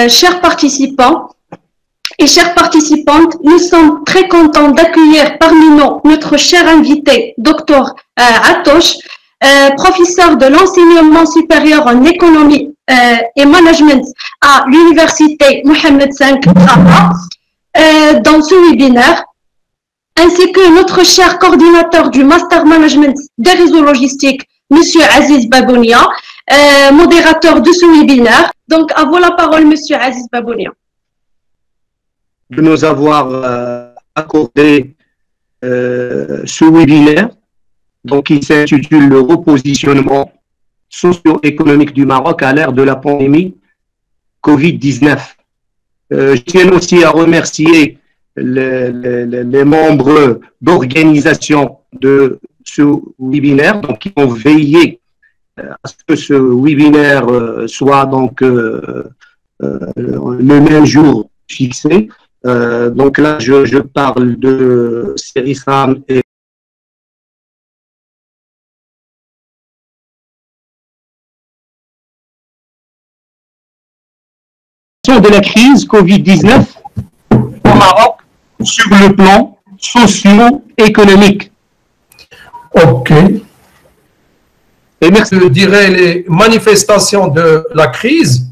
chers participants et chères participantes, nous sommes très contents d'accueillir parmi nous notre cher invité, Dr Atosh, professeur de l'enseignement supérieur en économie et management à l'université Mohamed V dans ce webinaire, ainsi que notre cher coordinateur du Master Management des réseaux logistiques, Monsieur Aziz Babounia, modérateur de ce webinaire. Donc, à vous la parole, Monsieur Aziz Babounia. De nous avoir accordé ce webinaire, donc qui s'intitule le repositionnement socio-économique du Maroc à l'ère de la pandémie Covid-19. Je tiens aussi à remercier les membres d'organisation de ce webinaire, donc qui ont veillé à ce que ce webinaire soit donc le même jour fixé. Donc là, je parle de Serisam et de la crise Covid-19 au Maroc sur le plan socio-économique. Ok. Et merci. Je dirais les manifestations de la crise,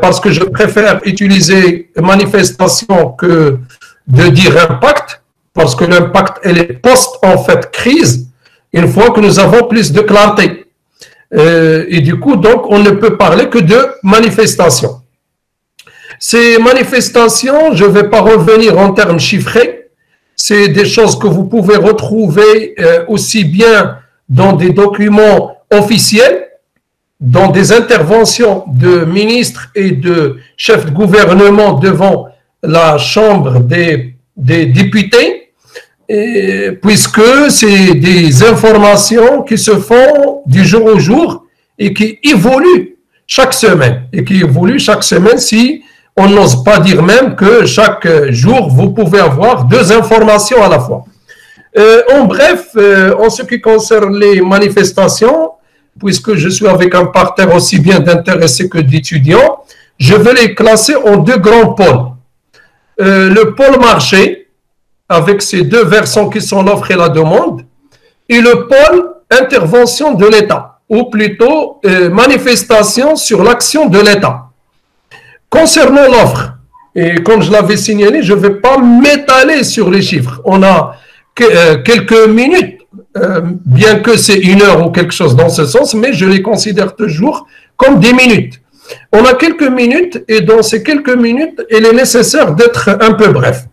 parce que je préfère utiliser manifestation que de dire impact, parce que l'impact, elle est post, en fait, crise, une fois que nous avons plus de clarté. Et du coup, donc, on ne peut parler que de manifestations. Ces manifestations, je ne vais pas revenir en termes chiffrés, c'est des choses que vous pouvez retrouver aussi bien dans des documents officiels, dans des interventions de ministres et de chefs de gouvernement devant la Chambre des députés, puisque c'est des informations qui se font du jour au jour et qui évoluent chaque semaine. Et qui évoluent chaque semaine si on n'ose pas dire même que chaque jour, vous pouvez avoir deux informations à la fois. En bref, en ce qui concerne les manifestations, puisque je suis avec un parterre aussi bien d'intéressés que d'étudiants, je vais les classer en deux grands pôles. Le pôle marché, avec ses deux versants qui sont l'offre et la demande, et le pôle intervention de l'État, ou plutôt manifestation sur l'action de l'État. Concernant l'offre, et comme je l'avais signalé, je ne vais pas m'étaler sur les chiffres. On a quelques minutes, bien que c'est 1 heure ou quelque chose dans ce sens, mais je les considère toujours comme des minutes. On a quelques minutes et dans ces quelques minutes, il est nécessaire d'être un peu bref.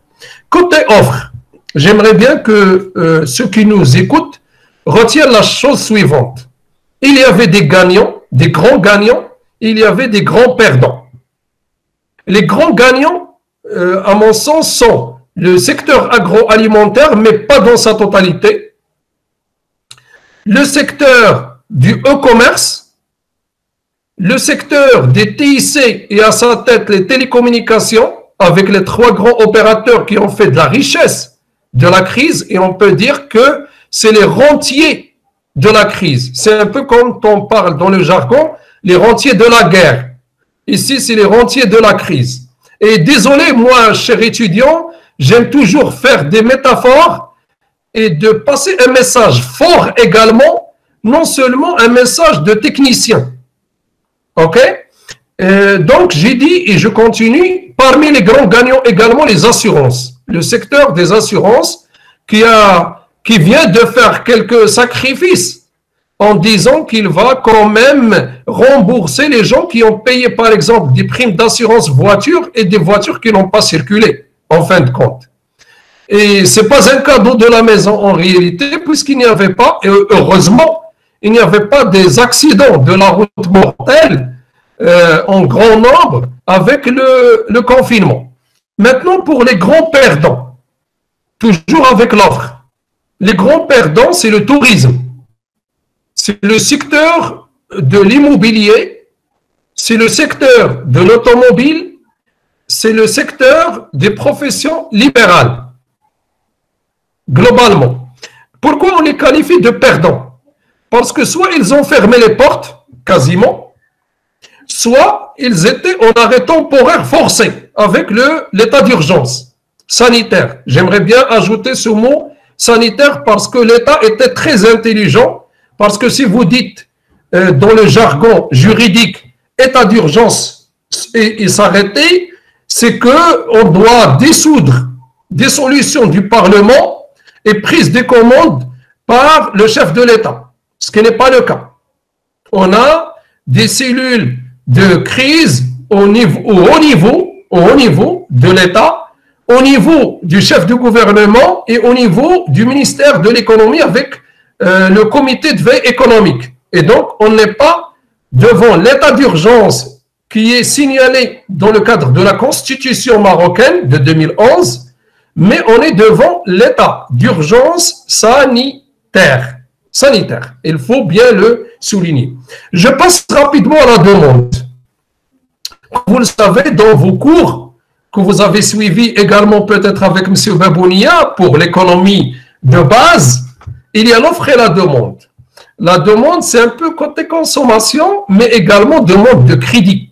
Côté offre, j'aimerais bien que ceux qui nous écoutent retiennent la chose suivante. Il y avait des gagnants, des grands gagnants, il y avait des grands perdants. Les grands gagnants, à mon sens, sont le secteur agroalimentaire, mais pas dans sa totalité, le secteur du e-commerce, le secteur des TIC et à sa tête les télécommunications, avec les 3 grands opérateurs qui ont fait de la richesse de la crise, et on peut dire que c'est les rentiers de la crise. C'est un peu comme on parle dans le jargon, les rentiers de la guerre. Ici, c'est les rentiers de la crise. Et désolé, moi, cher étudiant, j'aime toujours faire des métaphores et de passer un message fort également, non seulement un message de technicien. OK? Donc, j'ai dit, et je continue, parmi les grands gagnants également les assurances. Le secteur des assurances qui vient de faire quelques sacrifices en disant qu'il va quand même rembourser les gens qui ont payé, par exemple, des primes d'assurance voiture et des voitures qui n'ont pas circulé, en fin de compte. Et ce n'est pas un cadeau de la maison en réalité, puisqu'il n'y avait pas, et heureusement, il n'y avait pas des accidents de la route mortelle en grand nombre avec le confinement. Maintenant, pour les grands perdants, toujours avec l'offre, les grands perdants, c'est le tourisme. C'est le secteur de l'immobilier, c'est le secteur de l'automobile, c'est le secteur des professions libérales, globalement. Pourquoi on les qualifie de perdants? Parce que soit ils ont fermé les portes, quasiment, soit ils étaient en arrêt temporaire forcé avec l'état d'urgence sanitaire. J'aimerais bien ajouter ce mot sanitaire parce que l'État était très intelligent, parce que si vous dites dans le jargon juridique état d'urgence et s'arrêter, c'est qu'on doit dissoudre des solutions du Parlement et prise des commandes par le chef de l'État, ce qui n'est pas le cas. On a des cellules de crise au haut niveau de l'État, au niveau du chef du gouvernement et au niveau du ministère de l'économie avec le comité de veille économique. Et donc, on n'est pas devant l'état d'urgence qui est signalé dans le cadre de la Constitution marocaine de 2011, mais on est devant l'état d'urgence sanitaire. Il faut bien le souligner. Je passe rapidement à la demande. Vous le savez, dans vos cours que vous avez suivis également peut-être avec M. Babounia pour l'économie de base, il y a l'offre et la demande. La demande, c'est un peu côté consommation, mais également demande de crédit.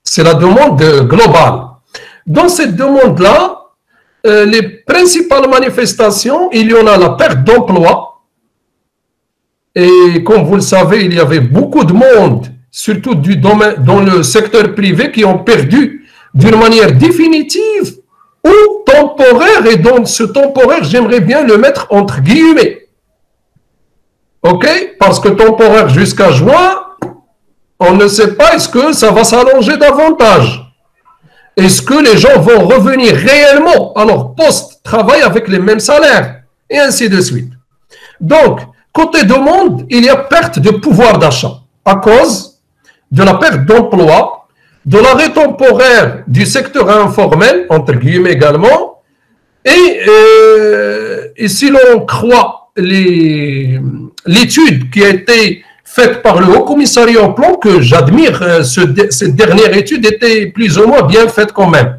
C'est la demande globale. Dans cette demande-là, les principales manifestations, il y en a la perte d'emploi. Et comme vous le savez, il y avait beaucoup de monde, surtout dans le secteur privé, qui ont perdu d'une manière définitive ou temporaire. Et donc, ce temporaire, j'aimerais bien le mettre entre guillemets. OK? Parce que temporaire jusqu'à juin, on ne sait pas est-ce que ça va s'allonger davantage. Est-ce que les gens vont revenir réellement à leur poste-travail avec les mêmes salaires? Et ainsi de suite. Donc, côté demande, il y a perte de pouvoir d'achat à cause de la perte d'emploi, de l'arrêt temporaire du secteur informel, entre guillemets également, et si l'on croit l'étude qui a été faite par le Haut Commissariat au Plan, que j'admire, cette dernière étude était plus ou moins bien faite quand même,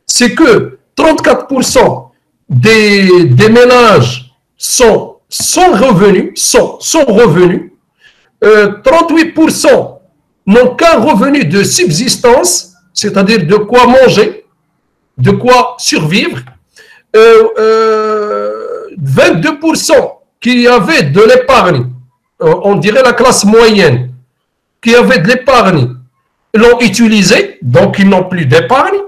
c'est que 34% des ménages sont revenus, 38% n'ont qu'un revenu de subsistance, c'est-à-dire de quoi manger, de quoi survivre, 22% qui avaient de l'épargne, on dirait la classe moyenne, qui avait de l'épargne, l'ont utilisé, donc ils n'ont plus d'épargne.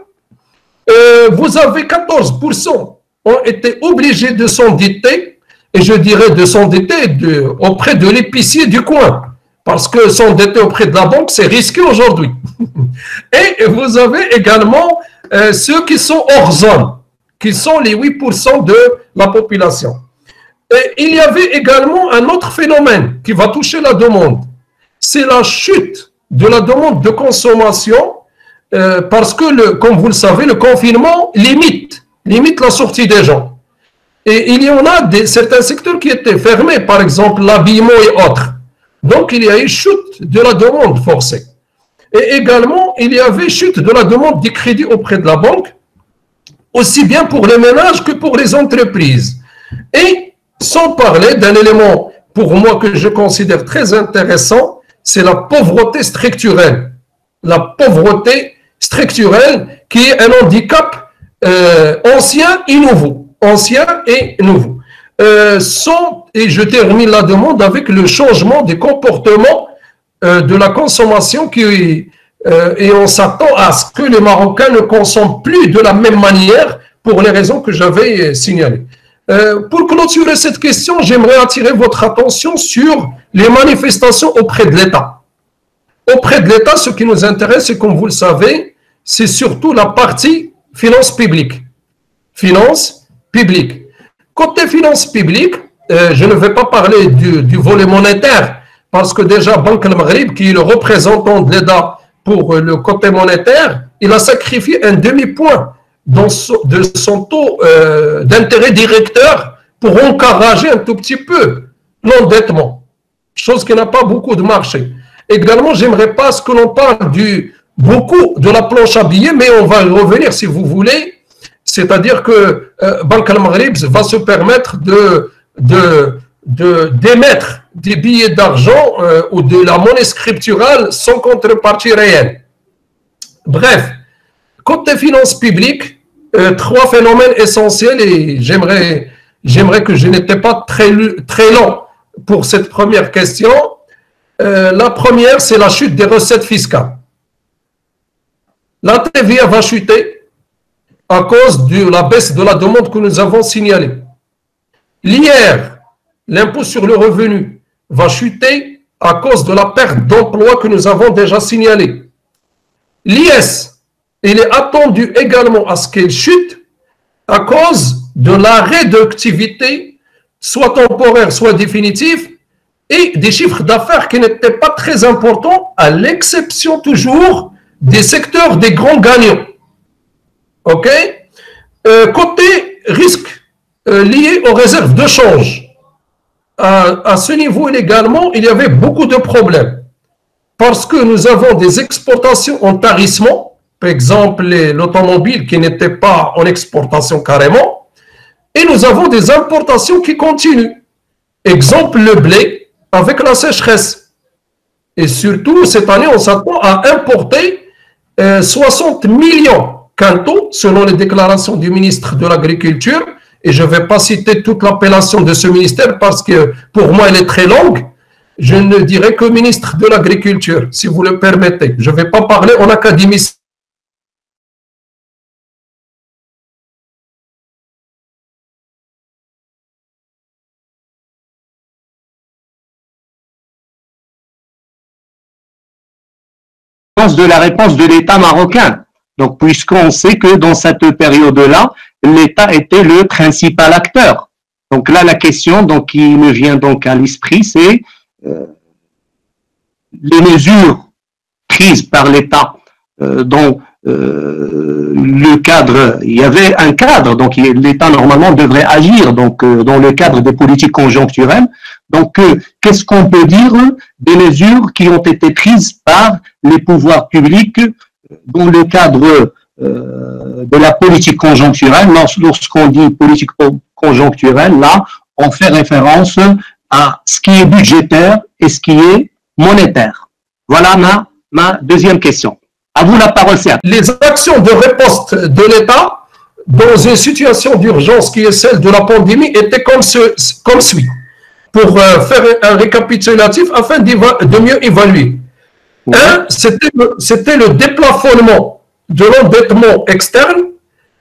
Vous avez 14% ont été obligés de s'endetter, et je dirais de s'endetter auprès de l'épicier du coin, parce que s'endetter auprès de la banque, c'est risqué aujourd'hui. Et vous avez également ceux qui sont hors zone, qui sont les 8% de la population. Et il y avait également un autre phénomène qui va toucher la demande. C'est la chute de la demande de consommation parce que, comme vous le savez, le confinement limite la sortie des gens. Et il y en a certains secteurs qui étaient fermés, par exemple l'habillement et autres. Donc, il y a eu chute de la demande forcée. Et également, il y avait chute de la demande des crédits auprès de la banque, aussi bien pour les ménages que pour les entreprises. Et sans parler d'un élément, pour moi, que je considère très intéressant, c'est la pauvreté structurelle. La pauvreté structurelle qui est un handicap ancien et nouveau. Et je termine la demande avec le changement des comportements de la consommation et on s'attend à ce que les Marocains ne consomment plus de la même manière pour les raisons que j'avais signalées. Pour clôturer cette question, j'aimerais attirer votre attention sur les manifestations auprès de l'État. Auprès de l'État, ce qui nous intéresse, c'est comme vous le savez, c'est surtout la partie finances publiques. Finances publiques. Côté finances publiques, je ne vais pas parler du volet monétaire, parce que déjà, Banque al-Maghrib, qui est le représentant de l'État pour le côté monétaire, il a sacrifié un demi-point de son taux d'intérêt directeur pour encourager un tout petit peu l'endettement, chose qui n'a pas beaucoup de marché. Également, j'aimerais pas ce que l'on parle beaucoup de la planche à billets, mais on va y revenir si vous voulez. C'est-à-dire que Banque al-Maghrib va se permettre d'émettre des billets d'argent ou de la monnaie scripturale sans contrepartie réelle. Bref, côté finances publiques, trois phénomènes essentiels et j'aimerais que je n'étais pas très long pour cette première question. La première, c'est la chute des recettes fiscales. La TVA va chuter à cause de la baisse de la demande que nous avons signalée. L'IR, l'impôt sur le revenu, va chuter à cause de la perte d'emploi que nous avons déjà signalée. L'IS, il est attendu également à ce qu'elle chute à cause de l'arrêt d'activité, soit temporaire, soit définitif, et des chiffres d'affaires qui n'étaient pas très importants, à l'exception toujours des secteurs des grands gagnants. OK? Côté risque lié aux réserves de change, à ce niveau également, il y avait beaucoup de problèmes parce que nous avons des exportations en tarissement, par exemple l'automobile qui n'était pas en exportation carrément, et nous avons des importations qui continuent. Exemple, le blé avec la sécheresse. Et surtout, cette année, on s'attend à importer 60 millions quintaux, selon les déclarations du ministre de l'Agriculture. Et je ne vais pas citer toute l'appellation de ce ministère parce que pour moi, elle est très longue. Je ne dirai que ministre de l'Agriculture, si vous le permettez. Je ne vais pas parler en académicien. De la réponse de l'État marocain. Donc, puisqu'on sait que dans cette période-là, l'État était le principal acteur. Donc là, la question donc, qui me vient donc à l'esprit, c'est les mesures prises par l'État dans le cadre, il y avait un cadre, donc l'État normalement devrait agir donc dans le cadre des politiques conjoncturelles. Donc, qu'est-ce qu'on peut dire des mesures qui ont été prises par les pouvoirs publics dans le cadre de la politique conjoncturelle? Lorsqu'on dit politique conjoncturelle, là, on fait référence à ce qui est budgétaire et ce qui est monétaire. Voilà ma deuxième question. À vous la parole, Serge. Les actions de riposte de l'État dans une situation d'urgence qui est celle de la pandémie étaient comme suit. Pour faire un récapitulatif afin de mieux évaluer. Oui. Un, c'était le déplafonnement de l'endettement externe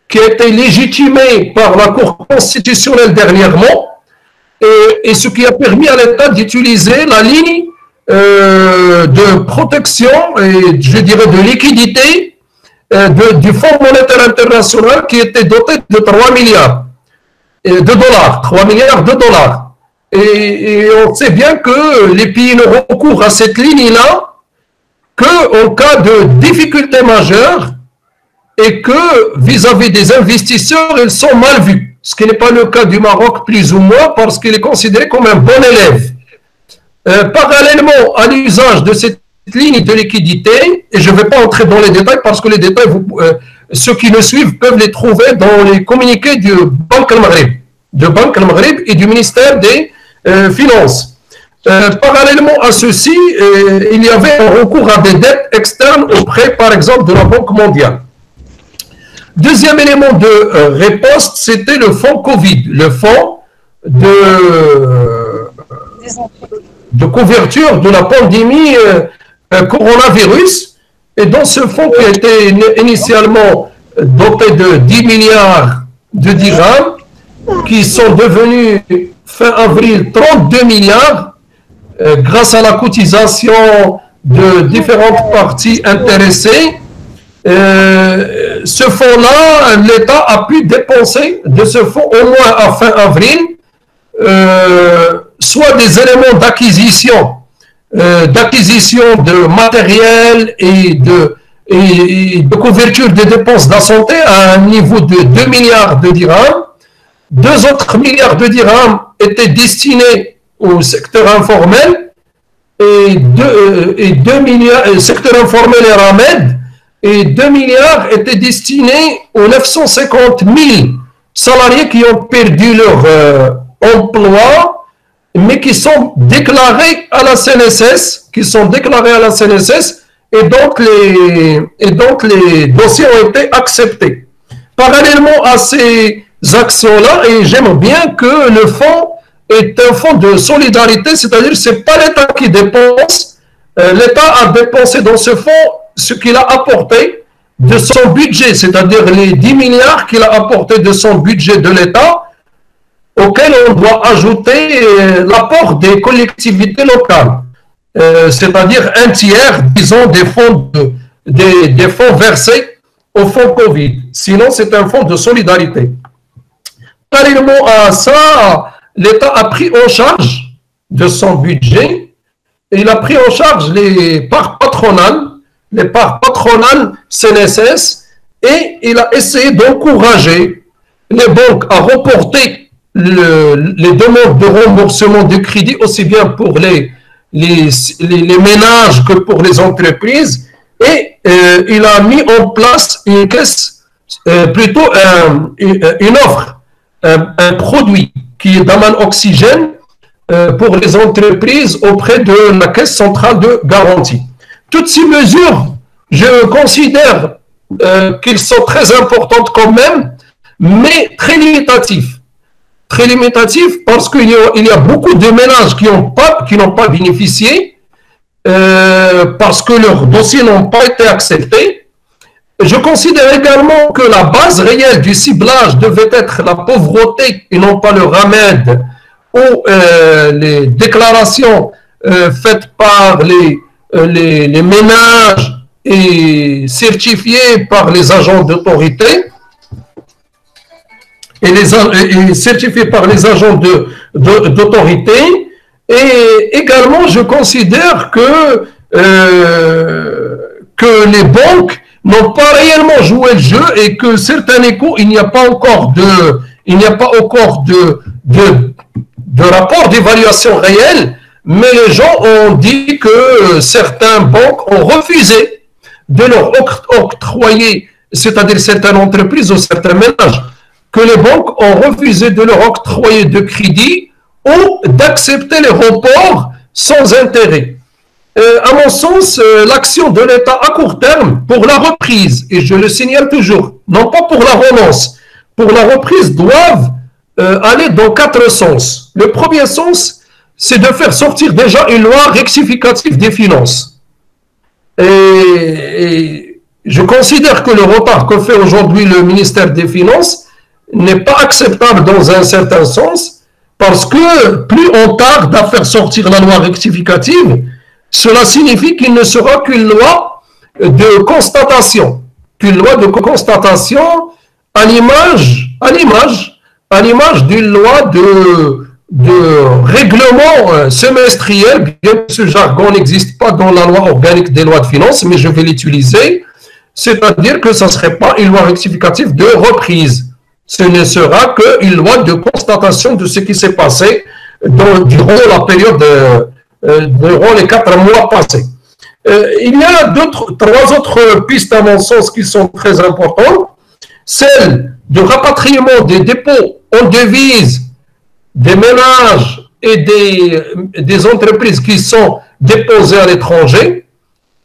qui a été légitimé par la Cour constitutionnelle dernièrement et ce qui a permis à l'État d'utiliser la ligne de protection et je dirais de liquidité du Fonds monétaire international qui était doté de 3 milliards de dollars, 3 milliards de dollars. Et on sait bien que les pays ne recourent à cette ligne-là qu'en cas de difficultés majeures et que vis-à-vis des investisseurs, ils sont mal vus. Ce qui n'est pas le cas du Maroc, plus ou moins, parce qu'il est considéré comme un bon élève. Parallèlement à l'usage de cette ligne de liquidité, et je ne vais pas entrer dans les détails parce que les détails, ceux qui nous suivent peuvent les trouver dans les communiqués du Banque al-Maghrib, et du ministère des Finances. Parallèlement à ceci, il y avait un recours à des dettes externes auprès, par exemple, de la Banque mondiale. Deuxième élément de riposte, c'était le fonds Covid, le fonds de couverture de la pandémie coronavirus. Et dans ce fonds qui a été initialement doté de 10 milliards de dirhams, qui sont devenus fin avril 32 milliards, grâce à la cotisation de différentes parties intéressées. Ce fonds-là, l'État a pu dépenser de ce fonds au moins à fin avril, soit des éléments d'acquisition de matériel et de couverture des dépenses de la santé à un niveau de 2 milliards de dirhams. 2 autres milliards de dirhams étaient destinés au secteur informel et 2 milliards, secteur informel et RAMED, et 2 milliards étaient destinés aux 950 000 salariés qui ont perdu leur emploi mais qui sont déclarés à la CNSS, et donc les dossiers ont été acceptés. Parallèlement à ces actions-là, et j'aime bien que le fonds est un fonds de solidarité, c'est-à-dire que ce n'est pas l'État qui dépense, l'État a dépensé dans ce fonds ce qu'il a apporté de son budget, c'est-à-dire les 10 milliards qu'il a apporté de son budget de l'État, auquel on doit ajouter l'apport des collectivités locales, c'est-à-dire un tiers, disons, des fonds versés au fonds Covid. Sinon, c'est un fonds de solidarité. Parallèlement à ça, l'État a pris en charge de son budget, et il a pris en charge les parts patronales CNSS, et il a essayé d'encourager les banques à reporter les demandes de remboursement de crédit, aussi bien pour les ménages que pour les entreprises, et il a mis en place une caisse, plutôt une offre, un produit qui est d'Aman Oxygène pour les entreprises auprès de la Caisse centrale de garantie. Toutes ces mesures, je considère qu'elles sont très importantes quand même, mais très limitatives. Très limitatif parce qu'il y a beaucoup de ménages qui n'ont pas bénéficié parce que leurs dossiers n'ont pas été acceptés. Je considère également que la base réelle du ciblage devait être la pauvreté et non pas le remède ou les déclarations faites par les ménages et certifiées par les agents d'autorité. Et certifié par les agents d'autorité. Et également, je considère que les banques n'ont pas réellement joué le jeu et que certains échos, il n'y a pas encore de rapport d'évaluation réel, mais les gens ont dit que certaines banques ont refusé de leur octroyer, c'est-à-dire certaines entreprises ou certains ménages, que les banques ont refusé de leur octroyer de crédit ou d'accepter les reports sans intérêt. À mon sens, l'action de l'État à court terme pour la reprise, et je le signale toujours, non pas pour la relance, pour la reprise doivent aller dans 4 sens. Le premier sens, c'est de faire sortir déjà une loi rectificative des finances. Et je considère que le retard que fait aujourd'hui le ministère des Finances n'est pas acceptable dans un certain sens, parce que plus on tarde à faire sortir la loi rectificative, cela signifie qu'il ne sera qu'une loi de constatation, à l'image d'une loi de règlement semestriel, bien que ce jargon n'existe pas dans la loi organique des lois de finances, mais je vais l'utiliser, c'est-à-dire que ce ne serait pas une loi rectificative de reprise. Ce ne sera qu'une loi de constatation de ce qui s'est passé durant la période, durant les 4 mois passés. Il y a 3 autres pistes à mon sens qui sont très importantes. Celle de rapatriement des dépôts en devises des ménages et des entreprises qui sont déposées à l'étranger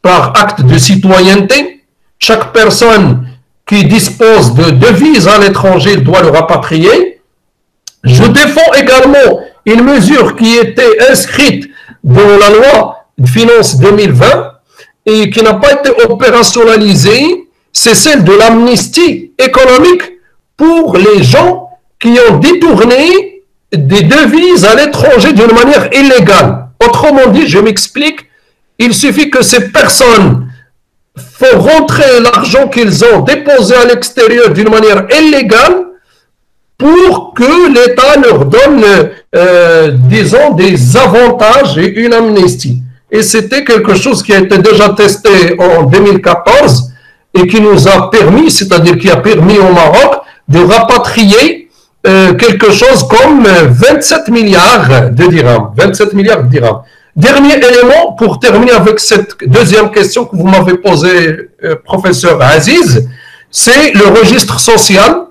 par acte de citoyenneté. Chaque personne qui dispose de devises à l'étranger doit le rapatrier. Je défends également une mesure qui était inscrite dans la loi de finances 2020 et qui n'a pas été opérationnalisée, c'est celle de l'amnistie économique pour les gens qui ont détourné des devises à l'étranger d'une manière illégale. Autrement dit, je m'explique, il suffit que ces personnes font rentrer l'argent qu'ils ont déposé à l'extérieur d'une manière illégale pour que l'État leur donne, disons, des avantages et une amnistie. Et c'était quelque chose qui a été déjà testé en 2014 et qui nous a permis, c'est-à-dire qui a permis au Maroc de rapatrier quelque chose comme 27 milliards de dirhams. 27 milliards de dirhams. Dernier élément, pour terminer avec cette deuxième question que vous m'avez posée, professeur Aziz, c'est le registre social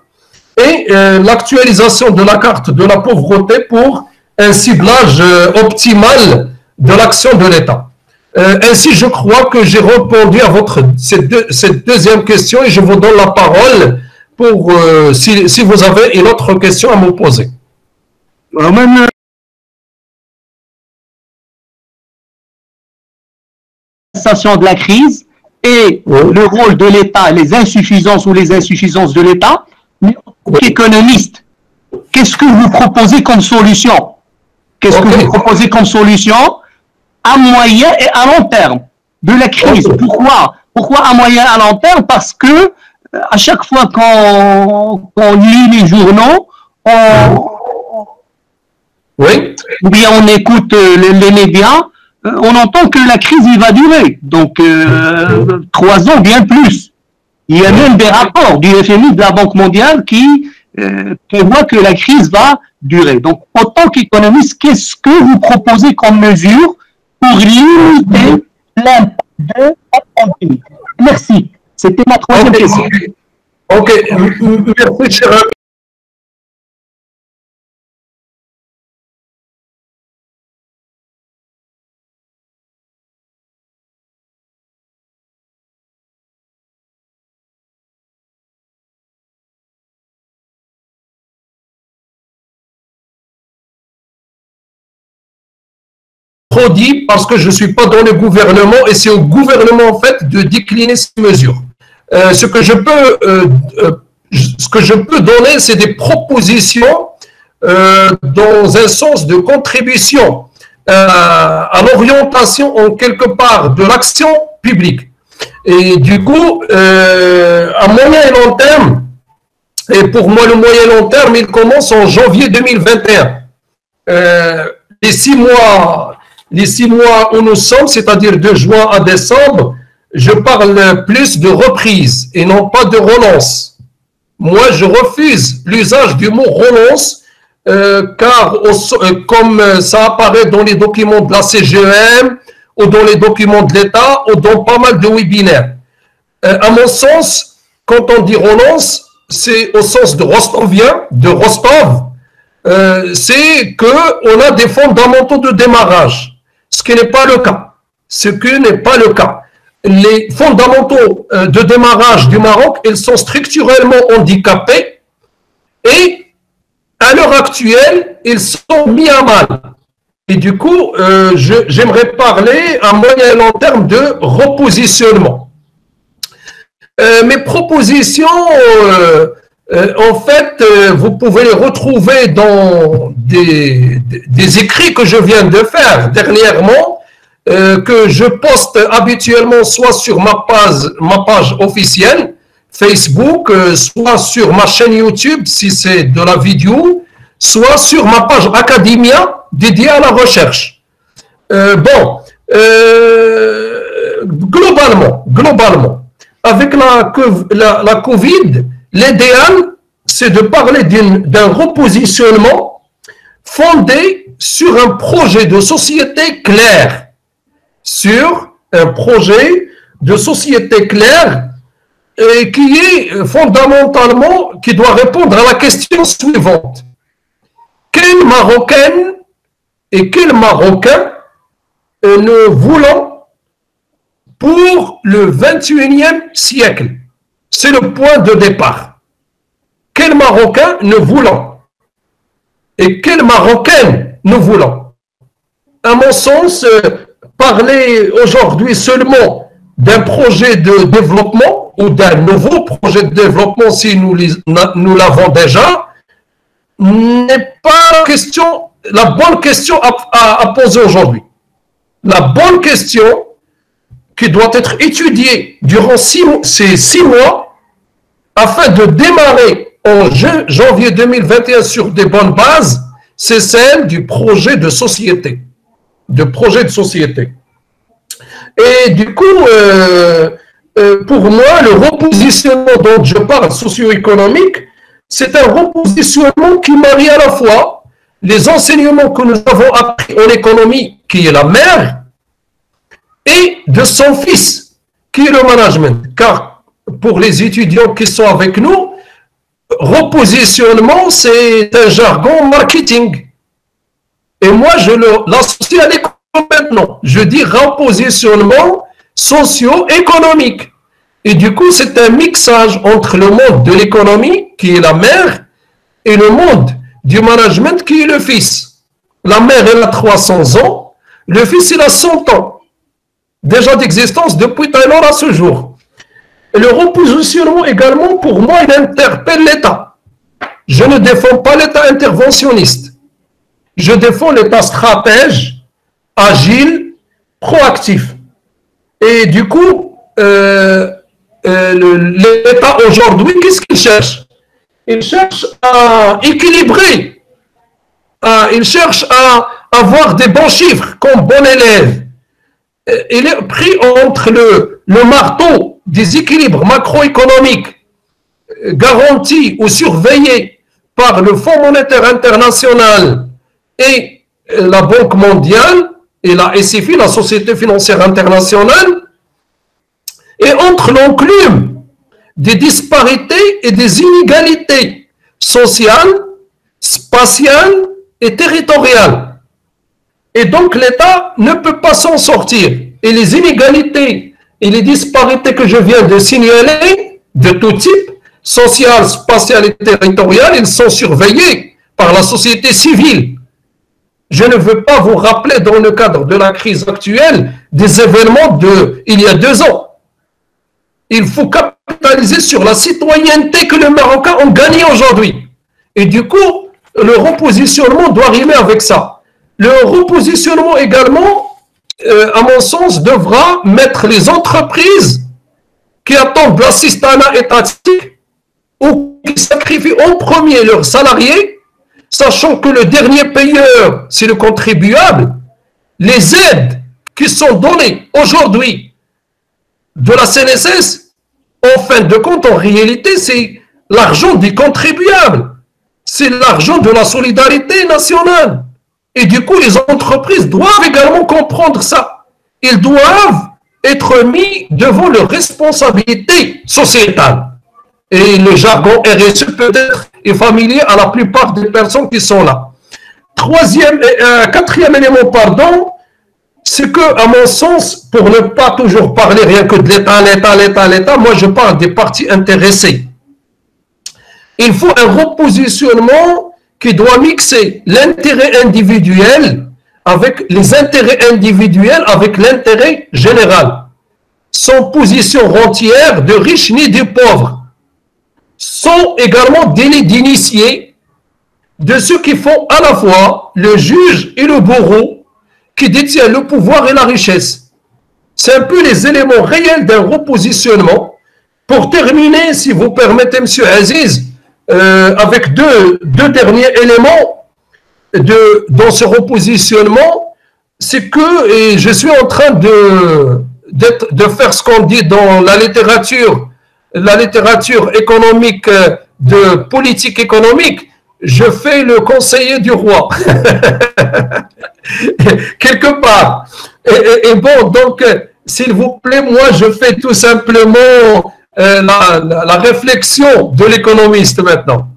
et l'actualisation de la carte de la pauvreté pour un ciblage optimal de l'action de l'État. Ainsi, je crois que j'ai répondu à cette deuxième question et je vous donne la parole pour si vous avez une autre question à me poser. De la crise et le rôle de l'État, les insuffisances de l'État, mais en tant qu'économiste, qu'est-ce que vous proposez comme solution? Qu'est-ce que vous proposez comme solution à moyen et à long terme de la crise? Pourquoi à moyen et à long terme? Parce que à chaque fois qu'on lit les journaux, ou bien on écoute les médias, on entend que la crise va durer, donc 3 ans, bien plus. Il y a même des rapports du FMI, de la Banque mondiale, qui prévoient que la crise va durer. Donc, en tant qu'économiste, qu'est-ce que vous proposez comme mesure pour limiter l'impact de la pandémie? Merci. C'était ma troisième question. Ok, merci, cher ami. Dit parce que je ne suis pas dans le gouvernement et c'est au gouvernement en fait de décliner ces mesures. Ce que je peux donner, c'est des propositions dans un sens de contribution à l'orientation en quelque part de l'action publique. Et du coup, à moyen et long terme, et pour moi le moyen et long terme, il commence en janvier 2021. Les 6 mois où nous sommes, c'est-à-dire de juin à décembre, je parle plus de reprise et non pas de relance. Moi, je refuse l'usage du mot relance, car comme ça apparaît dans les documents de la CGEM ou dans les documents de l'État ou dans pas mal de webinaires. À mon sens, quand on dit relance, c'est au sens de Rostovien, de Rostov, c'est qu'on a des fondamentaux de démarrage. Ce qui n'est pas le cas. Les fondamentaux de démarrage du Maroc, ils sont structurellement handicapés et à l'heure actuelle, ils sont mis à mal. Et du coup, j'aimerais parler à moyen et long terme de repositionnement. Mes propositions, en fait, vous pouvez les retrouver dans des écrits que je viens de faire dernièrement, que je poste habituellement soit sur ma page officielle Facebook, soit sur ma chaîne YouTube si c'est de la vidéo, soit sur ma page Academia dédiée à la recherche. Globalement, avec la Covid, l'idéal, c'est de parler d'un repositionnement fondé sur un projet de société clair. Et qui est fondamentalement, qui doit répondre à la question suivante. Quelle Marocaine et quel Marocain nous voulons pour le 21e siècle? C'est le point de départ. Quel Marocain nous voulons? Et quelle Marocaine nous voulons? À mon sens, parler aujourd'hui seulement d'un projet de développement ou d'un nouveau projet de développement, si nous l'avons déjà, n'est pas la bonne question à poser aujourd'hui. La bonne question qui doit être étudiée durant ces 6 mois afin de démarrer en janvier 2021 sur des bonnes bases, c'est celle du projet de société. Et du coup, pour moi, le repositionnement dont je parle, socio-économique, c'est un repositionnement qui marie à la fois les enseignements que nous avons appris en économie, qui est la mère, et de son fils, qui est le management. Car pour les étudiants qui sont avec nous, repositionnement, c'est un jargon marketing. Et moi, je l'associe à l'économie maintenant. Je dis repositionnement socio-économique. Et du coup, c'est un mixage entre le monde de l'économie, qui est la mère, et le monde du management, qui est le fils. La mère, elle a 300 ans, le fils, il a 100 ans. Déjà d'existence depuis Taylor à ce jour. Et le repositionnement également, pour moi, il interpelle l'État. Je ne défends pas l'État interventionniste. Je défends l'État stratège, agile, proactif. Et du coup, l'État aujourd'hui, qu'est-ce qu'il cherche? Il cherche à équilibrer. Il cherche à avoir des bons chiffres comme bon élève. Il est pris entre le marteau des équilibres macroéconomiques garantis ou surveillés par le Fonds monétaire international et la Banque mondiale et la SFI, la Société financière internationale, et entre l'enclume des disparités et des inégalités sociales, spatiales et territoriales. Et donc l'État ne peut pas s'en sortir. Et les inégalités et les disparités que je viens de signaler, de tout type, sociales, spatiales et territoriales, ils sont surveillés par la société civile. Je ne veux pas vous rappeler dans le cadre de la crise actuelle des événements d'il y a 2 ans. Il faut capitaliser sur la citoyenneté que les Marocains ont gagnée aujourd'hui. Et du coup, le repositionnement doit rimer avec ça. Le repositionnement également, à mon sens, devra mettre les entreprises qui attendent l'assistanat étatique ou qui sacrifient en premier leurs salariés, sachant que le dernier payeur, c'est le contribuable. Les aides qui sont données aujourd'hui de la CNSS, en fin de compte, en réalité, c'est l'argent des contribuables. C'est l'argent de la solidarité nationale. Et du coup, les entreprises doivent également comprendre ça. Ils doivent être mis devant leurs responsabilités sociétales. Et le jargon RSE peut-être est familier à la plupart des personnes qui sont là. Quatrième élément, pardon, c'est que, à mon sens, pour ne pas toujours parler rien que de l'État, moi je parle des parties intéressées. Il faut un repositionnement qui doit mixer l'intérêt individuel avec les intérêts individuels avec l'intérêt général. Sans position rentière de riches ni de pauvres. Sans également délit d'initiés de ceux qui font à la fois le juge et le bourreau, qui détient le pouvoir et la richesse. C'est un peu les éléments réels d'un repositionnement. Pour terminer, si vous permettez, M. Aziz, avec deux derniers éléments dans ce repositionnement, c'est que, et je suis en train de faire ce qu'on dit dans la littérature économique, de politique économique, je fais le conseiller du roi. Quelque part. Et bon, donc, s'il vous plaît, moi, je fais tout simplement la réflexion de l'économiste maintenant.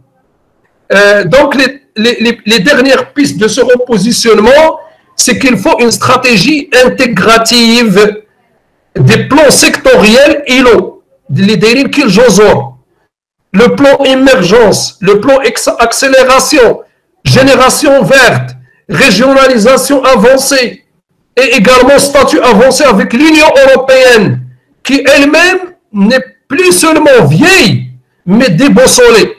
Donc, les dernières pistes de ce repositionnement, c'est qu'il faut une stratégie intégrative des plans sectoriels ILO, le plan émergence, le plan accélération, génération verte, régionalisation avancée et également statut avancé avec l'Union européenne qui elle-même n'est plus seulement vieille mais débossolée.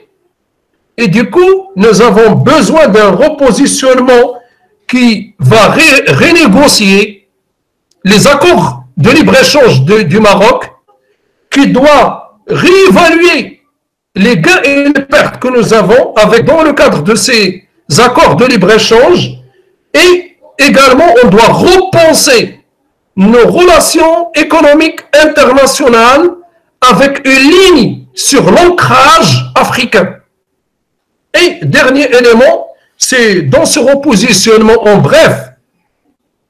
Et du coup, nous avons besoin d'un repositionnement qui va renégocier les accords de libre-échange du Maroc, qui doit réévaluer les gains et les pertes que nous avons dans le cadre de ces accords de libre-échange, et également on doit repenser nos relations économiques internationales avec une ligne sur l'ancrage africain. Et dernier élément, c'est dans ce repositionnement, en bref,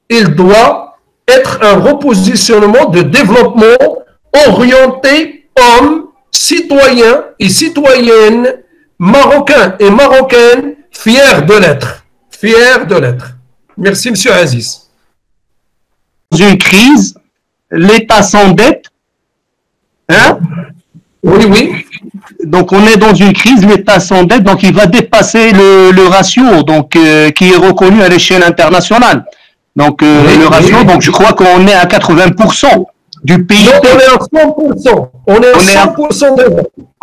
il doit être un repositionnement de développement orienté hommes, citoyens et citoyennes, marocains et marocaines, fiers de l'être. Fiers de l'être. Merci, Monsieur Aziz. Une crise, l'État s'endette. Hein? Oui, oui. Donc, on est dans une crise, l'État s'endette, donc il va dépasser le ratio donc, qui est reconnu à l'échelle internationale. Donc, oui, le ratio, oui. donc je crois qu'on est à 80% du PIB. Non, on est à 100%. On est à 100% de...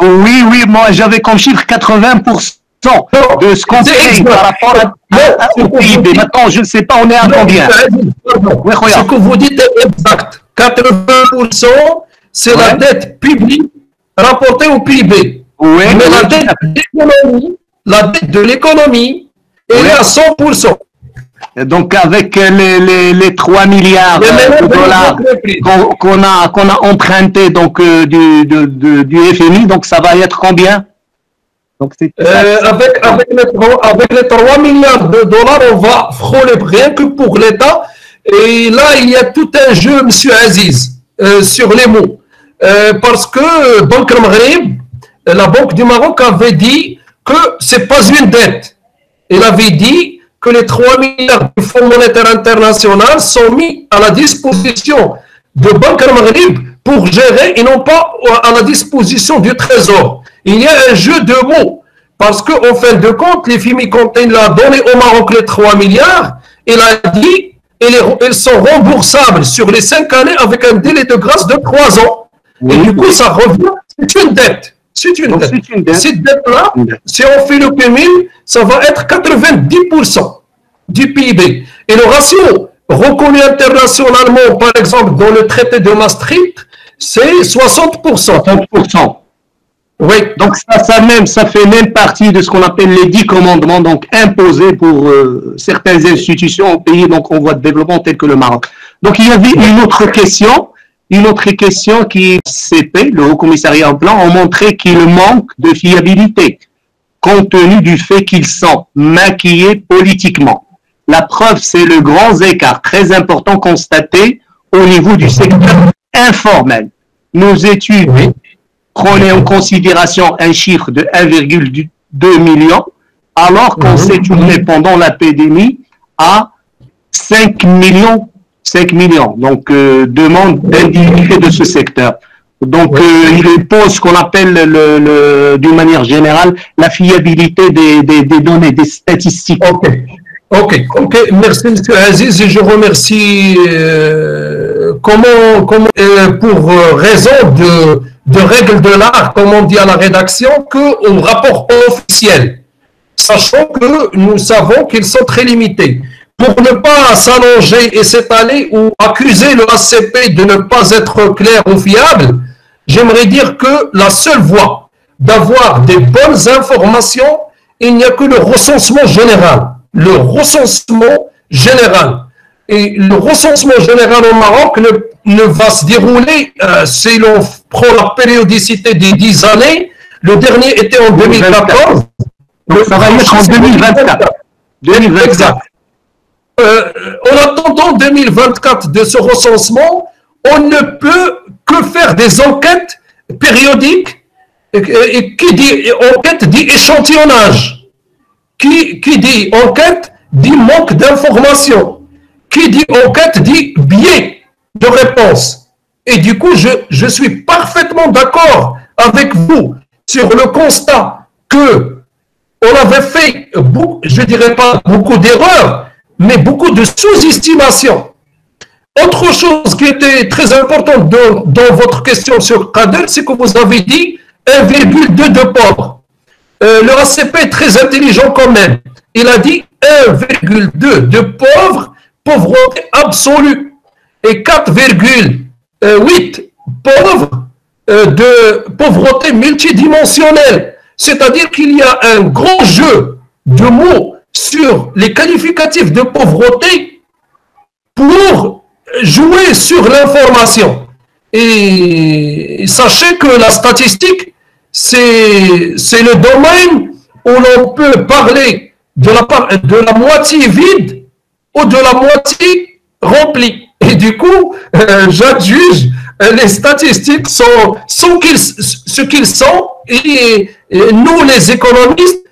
Oui, oui, moi j'avais comme chiffre 80% de ce qu'on paye par rapport au PIB. Maintenant, je ne sais pas, on est à combien? Ce que vous dites est exact. 80%, c'est la dette publique rapportée au PIB. Oui, mais la dette de l'économie, elle est à 100%. Donc, avec les 3 milliards de dollars qu'on a emprunté donc, du FMI, donc ça va être combien? Donc, avec les 3 milliards de dollars, on va frôler rien que pour l'État. Et là, il y a tout un jeu, M. Aziz, sur les mots. Parce que Banque al-Maghrib, la Banque du Maroc avait dit que ce n'est pas une dette. Elle avait dit que les 3 milliards du Fonds monétaire international sont mis à la disposition de Banque al-Maghrib pour gérer et non pas à la disposition du Trésor. Il y a un jeu de mots parce qu'en fin de compte, les FMI quand il a donné au Maroc les 3 milliards, il a dit elles sont remboursables sur les 5 années avec un délai de grâce de 3 ans. Oui, et du coup, ça revient, c'est une dette. C'est une dette. Cette dette-là, si on fait le cumul, ça va être 90% du PIB. Et le ratio reconnu internationalement, par exemple, dans le traité de Maastricht, c'est 60%. 60%. Oui. Donc, ça fait même partie de ce qu'on appelle les 10 commandements, donc imposés pour certaines institutions au pays donc, en voie de développement tels que le Maroc. Donc, il y avait une autre question qui, CP, le Haut Commissariat au Plan, ont montré qu'il manque de fiabilité, compte tenu du fait qu'ils sont maquillés politiquement. La preuve, c'est le grand écart très important constaté au niveau du secteur informel. Nos études prenaient en considération un chiffre de 1,2 million, alors qu'on s'est tourné pendant la pandémie à 5 millions. 5 millions, donc demande d'individualité de ce secteur. Donc il pose ce qu'on appelle d'une manière générale la fiabilité des données, des statistiques. Ok, merci M. Aziz et je remercie pour raison de règles de l'art, comme on dit à la rédaction, qu'au rapport officiel, sachant que nous savons qu'ils sont très limités. Pour ne pas s'allonger et s'étaler ou accuser le ACP de ne pas être clair ou fiable, j'aimerais dire que la seule voie d'avoir des bonnes informations, il n'y a que le recensement général. Le recensement général. Et le recensement général au Maroc ne va se dérouler, si l'on prend la périodicité des 10 années, le dernier était en 2014. Donc ça va être en 2024. 2024. Exact. En attendant 2024 de ce recensement, on ne peut que faire des enquêtes périodiques et qui dit enquête dit échantillonnage, qui dit enquête dit manque d'information, qui dit enquête dit biais de réponse. Et du coup, je suis parfaitement d'accord avec vous sur le constat que on avait fait, je dirais pas beaucoup d'erreurs, mais beaucoup de sous-estimation. Autre chose qui était très importante dans votre question sur Kader, c'est que vous avez dit 1,2 de pauvres. Le ACP est très intelligent quand même. Il a dit 1,2 de pauvres, pauvreté absolue, et 4,8 pauvres de pauvreté multidimensionnelle. C'est-à-dire qu'il y a un grand jeu de mots sur les qualificatifs de pauvreté pour jouer sur l'information. Et sachez que la statistique, c'est le domaine où l'on peut parler de la moitié vide ou de la moitié remplie. Et du coup, j'adjuge les statistiques sont ce qu'ils sont et nous, les économistes,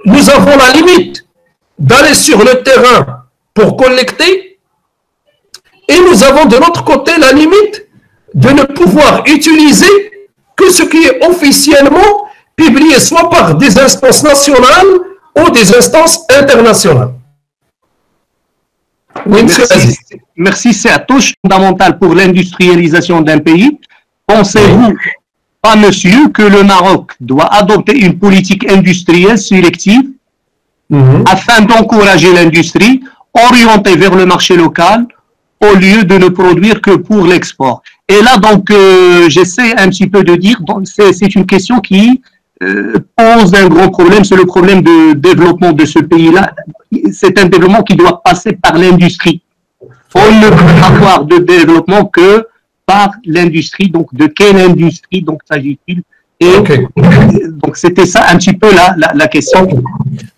nous avons la limite d'aller sur le terrain pour collecter, et nous avons de l'autre côté la limite de ne pouvoir utiliser que ce qui est officiellement publié soit par des instances nationales ou des instances internationales. Oui, merci, c'est un touche fondamentale pour l'industrialisation d'un pays. Pensez-vous, pas monsieur, que le Maroc doit adopter une politique industrielle sélective afin d'encourager l'industrie, orientée vers le marché local, au lieu de ne produire que pour l'export? Et là, donc, j'essaie un petit peu de dire, c'est une question qui pose un gros problème, c'est le problème de développement de ce pays-là. C'est un développement qui doit passer par l'industrie. On ne peut avoir de développement que par l'industrie. Donc, de quelle industrie donc s'agit-il? Et donc, c'était ça un petit peu la question.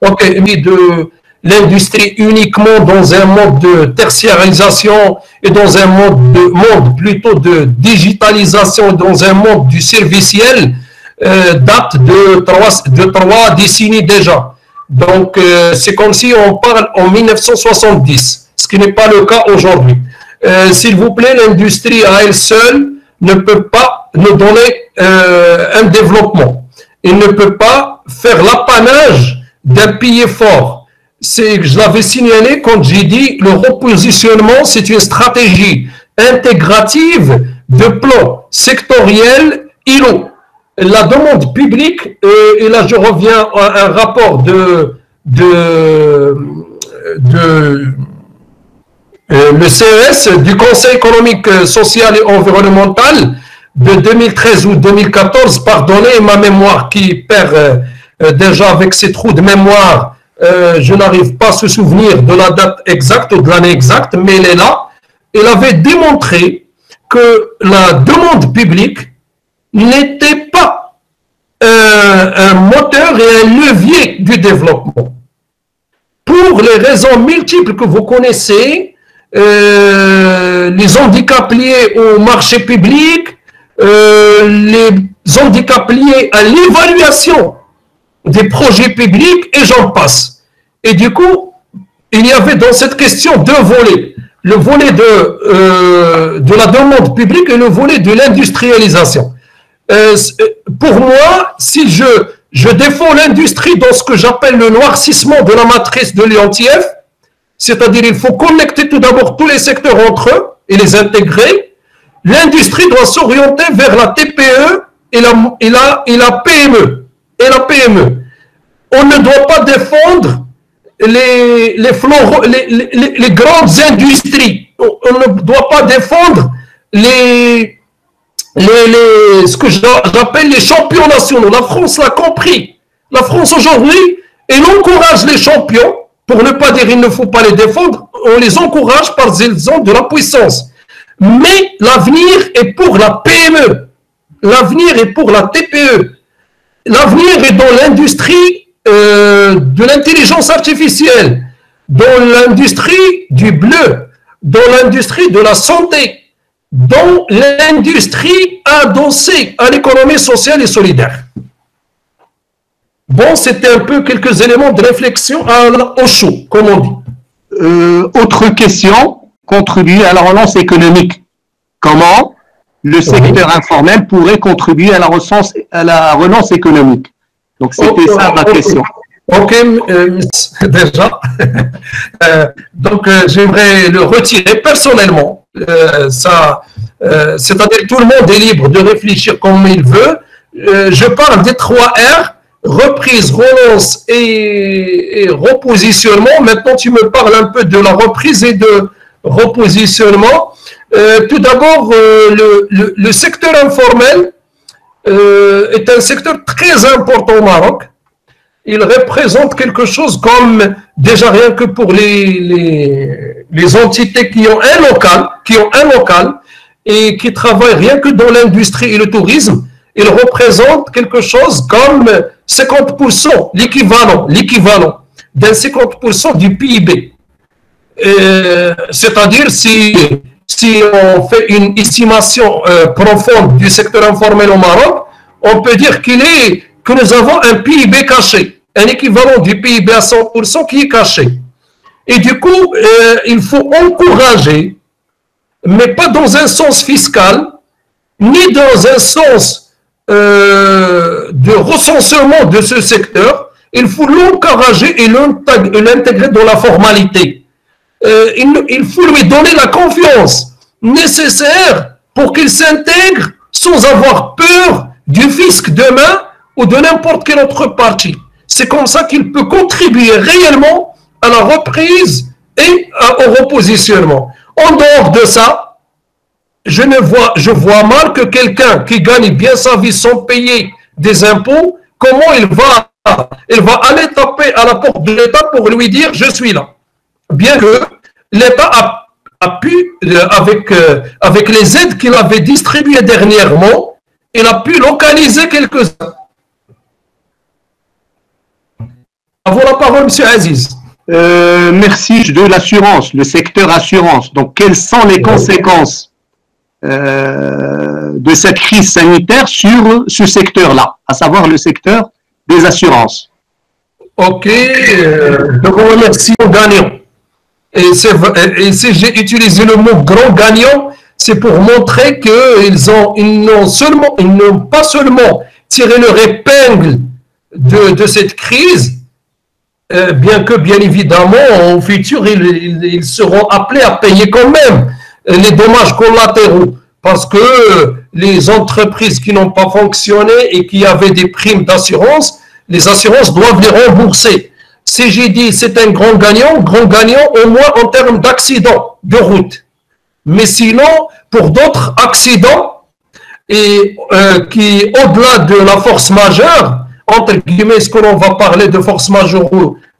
Ok, mais de l'industrie uniquement dans un mode de tertiarisation et dans un monde plutôt de digitalisation, dans un monde du serviciel, date de trois décennies déjà. Donc, c'est comme si on parle en 1970, ce qui n'est pas le cas aujourd'hui. S'il vous plaît, l'industrie à elle seule ne peut pas nous donner un développement. Il ne peut pas faire l'apanage d'un pays fort. Je l'avais signalé quand j'ai dit le repositionnement, c'est une stratégie intégrative de plan sectoriel ILO. La demande publique, et là je reviens à un rapport le CES, du Conseil économique, social et environnemental de 2013 ou 2014, pardonnez ma mémoire qui perd déjà avec ses trous de mémoire, je n'arrive pas à se souvenir de la date exacte ou de l'année exacte, mais elle est là. Elle avait démontré que la demande publique n'était pas un moteur et un levier du développement. Pour les raisons multiples que vous connaissez, les handicaps liés au marché public, les handicaps liés à l'évaluation des projets publics, et j'en passe. Et du coup, il y avait dans cette question deux volets. Le volet de la demande publique et le volet de l'industrialisation. Pour moi, si je défends l'industrie dans ce que j'appelle le noircissement de la matrice de Leontief, c'est-à-dire il faut connecter tout d'abord tous les secteurs entre eux et les intégrer. L'industrie doit s'orienter vers la TPE et la PME. On ne doit pas défendre les grandes industries. On ne doit pas défendre ce que j'appelle les champions nationaux. La France l'a compris. La France aujourd'hui, elle encourage les champions, pour ne pas dire il ne faut pas les défendre, on les encourage parce qu'ils ont de la puissance. Mais l'avenir est pour la PME. L'avenir est pour la TPE. L'avenir est dans l'industrie de l'intelligence artificielle, dans l'industrie du bleu, dans l'industrie de la santé, dans l'industrie adossée à l'économie sociale et solidaire. Bon, c'était un peu quelques éléments de réflexion au chaud, comme on dit. Autre question, contribuer à la relance économique. Comment le secteur informel pourrait contribuer à la relance économique? Donc, c'était ça ma question. Ok, déjà. Donc, j'aimerais le retirer personnellement. C'est-à-dire que tout le monde est libre de réfléchir comme il veut. Je parle des 3 R, reprise, relance et repositionnement. Maintenant, tu me parles un peu de la reprise et de repositionnement. Tout d'abord, le secteur informel est un secteur très important au Maroc. Il représente quelque chose comme, déjà rien que pour les entités qui ont un local et qui travaillent rien que dans l'industrie et le tourisme, il représente quelque chose comme 50%, l'équivalent d'un 50% du PIB. C'est-à-dire, si on fait une estimation profonde du secteur informel au Maroc, on peut dire que nous avons un PIB caché, un équivalent du PIB à 100% qui est caché. Et du coup, il faut encourager, mais pas dans un sens fiscal, ni dans un sens de recensement de ce secteur. Il faut l'encourager et l'intégrer dans la formalité. Il faut lui donner la confiance nécessaire pour qu'il s'intègre sans avoir peur du fisc demain ou de n'importe quelle autre partie. C'est comme ça qu'il peut contribuer réellement à la reprise et au repositionnement. En dehors de ça, je vois mal que quelqu'un qui gagne bien sa vie sans payer des impôts, comment il va aller taper à la porte de l'État pour lui dire « je suis là ». Bien que l'État a pu, avec les aides qu'il avait distribuées dernièrement, il a pu localiser quelques-uns. À vous la parole, M. Aziz. Merci. De l'assurance, le secteur assurance. Donc, quelles sont les conséquences de cette crise sanitaire sur ce secteur-là, à savoir le secteur des assurances? Ok, je vous remercie, gagnant. Et si j'ai utilisé le mot grand gagnant, c'est pour montrer qu'ils n'ont pas seulement tiré leur épingle de cette crise, bien que, bien évidemment, au futur, ils seront appelés à payer quand même les dommages collatéraux, parce que les entreprises qui n'ont pas fonctionné et qui avaient des primes d'assurance, les assurances doivent les rembourser. Si j'ai dit c'est un grand gagnant au moins en termes d'accidents de route. Mais sinon, pour d'autres accidents, et qui, au-delà de la force majeure, entre guillemets, ce que l'on va parler de force majeure